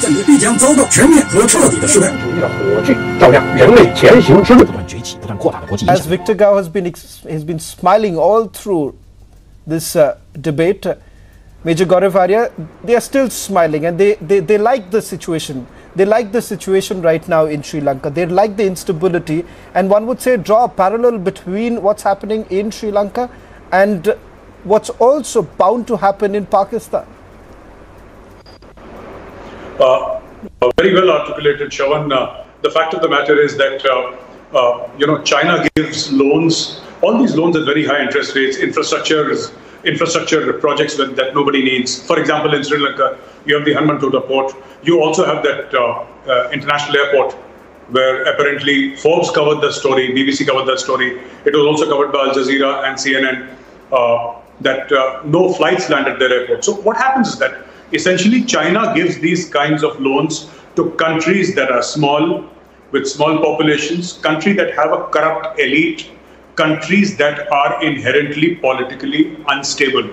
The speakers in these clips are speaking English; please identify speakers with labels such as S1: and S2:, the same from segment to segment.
S1: 现实必将遭到全面和彻底的失败。
S2: 主义的火炬照亮人类前行之路。不断崛起、不断扩大的国际影响。
S3: As Victor Gao has been smiling all through this debate, Major Gaurav Arya, they are still smiling, and they like the situation. They like the situation right now in Sri Lanka. They like the instability, and one would say draw a parallel between what's happening in Sri Lanka and what's also bound to happen in Pakistan.
S4: Very well articulated, Shawan. The fact of the matter is that China gives loans, all these loans at very high interest rates, infrastructure projects that nobody needs. For example, in Sri Lanka, you have the Hambantota port. You also have that international airport where apparently Forbes covered the story, BBC covered that story. It was also covered by Al Jazeera and CNN that no flights land at their airport. So what happens is that essentially China gives these kinds of loans to countries that are small, with small populations, countries that have a corrupt elite, countries that are inherently politically unstable.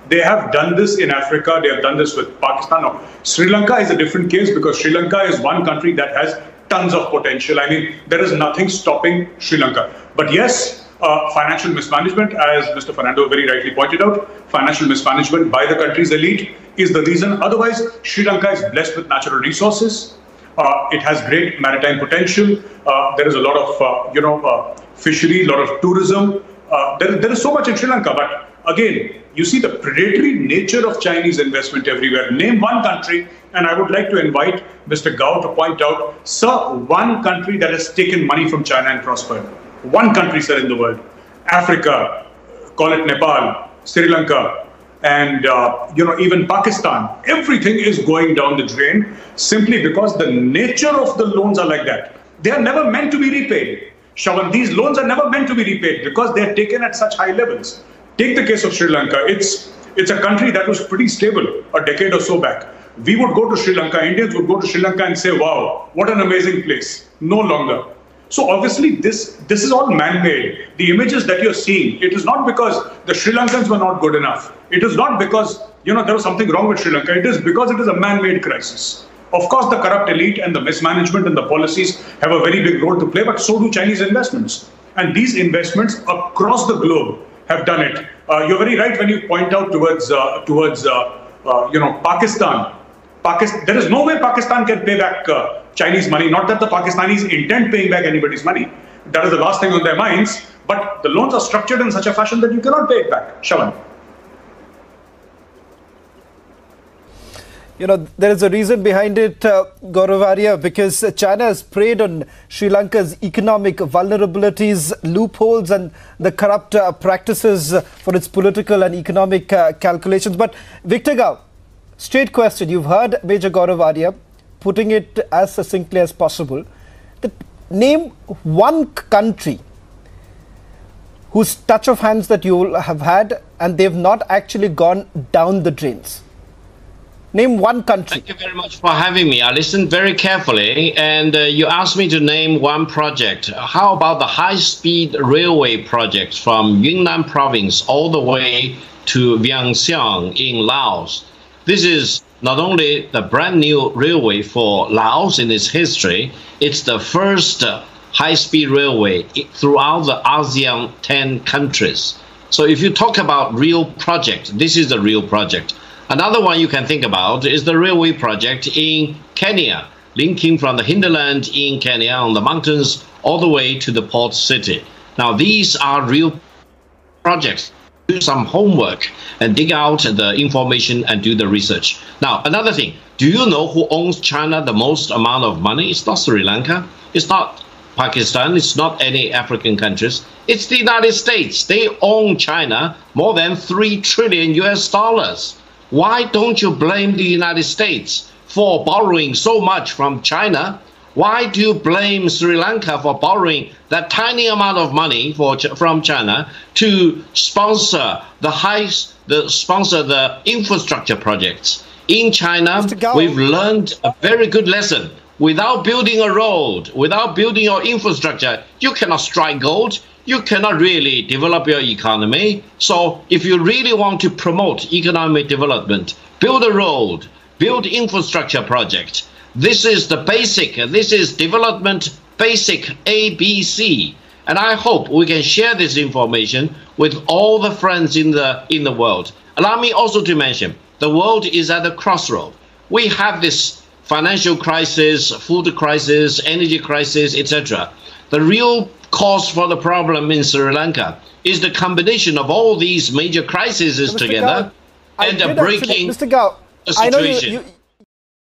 S4: They have done this in Africa, they have done this with Pakistan. Now, Sri Lanka is a different case because Sri Lanka is one country that has tons of potential. I mean, there is nothing stopping Sri Lanka. But yes, financial mismanagement, as Mr. Fernando very rightly pointed out, financial mismanagement by the country's elite is the reason. Otherwise, Sri Lanka is blessed with natural resources. It has great maritime potential. There is a lot of, fishery, a lot of tourism. There is so much in Sri Lanka. But again, you see the predatory nature of Chinese investment everywhere. Name one country, and I would like to invite Mr. Gao to point out, sir, one country that has taken money from China and prospered. One country, sir, in the world. Africa, call it Nepal, Sri Lanka, and even Pakistan. Everything is going down the drain simply because the nature of the loans are like that. They are never meant to be repaid. Shawan, these loans are never meant to be repaid because they are taken at such high levels. Take the case of Sri Lanka. It's a country that was pretty stable a decade or so back. We would go to Sri Lanka, Indians would go to Sri Lanka and say, wow, what an amazing place. No longer. So obviously this is all man-made. The images that you're seeing, it is not because the Sri Lankans were not good enough. It is not because there was something wrong with Sri Lanka. It is because it is a man-made crisis. Of course, the corrupt elite and the mismanagement and the policies have a very big role to play, but so do Chinese investments. And these investments across the globe have done it. You're very right when you point out towards Pakistan. There is no way Pakistan can pay back Chinese money. Not that the Pakistanis intend paying back anybody's money. That is the last thing on their minds. But the loans are structured in such a fashion that you cannot pay it back. Shawan.
S3: There is a reason behind it, Gaurav Arya, because China has preyed on Sri Lanka's economic vulnerabilities, loopholes and the corrupt practices for its political and economic calculations. But Victor Gao, straight question. You've heard Major Gaurav Arya putting it as succinctly as possible. Name one country whose touch of hands that you have had and they've not actually gone down the drains. Name one country.
S5: Thank you very much for having me. I listened very carefully, and you asked me to name one project. How about the high-speed railway project from Yunnan province all the way to Vientiane in Laos? This is not only the brand new railway for Laos in its history, it's the first high-speed railway throughout the ASEAN 10 countries. So if you talk about real project, this is the real project. Another one you can think about is the railway project in Kenya, linking from the hinterland in Kenya on the mountains all the way to the port city. Now, these are real projects. Do some homework and dig out the information and do the research. Now, another thing, do you know who owns China the most amount of money? It's not Sri Lanka. It's not Pakistan. It's not any African countries. It's the United States. They own China more than $3 trillion US. Why don't you blame the United States for borrowing so much from China? Why do you blame Sri Lanka for borrowing that tiny amount of money from China to sponsor the infrastructure projects? In China, we've learned a very good lesson. Without building a road, without building your infrastructure, you cannot strike gold. You cannot really develop your economy. So if you really want to promote economic development, build a road, build infrastructure project, This is the basic, this is development basic ABC. And I hope we can share this information with all the friends in the world. Allow me also to mention, the world is at a crossroad. We have this financial crisis, food crisis, energy crisis, etc. The real cause for the problem in Sri Lanka is the combination of all these major crises together and breaking
S3: Mr. Gao,
S5: the situation.
S3: I know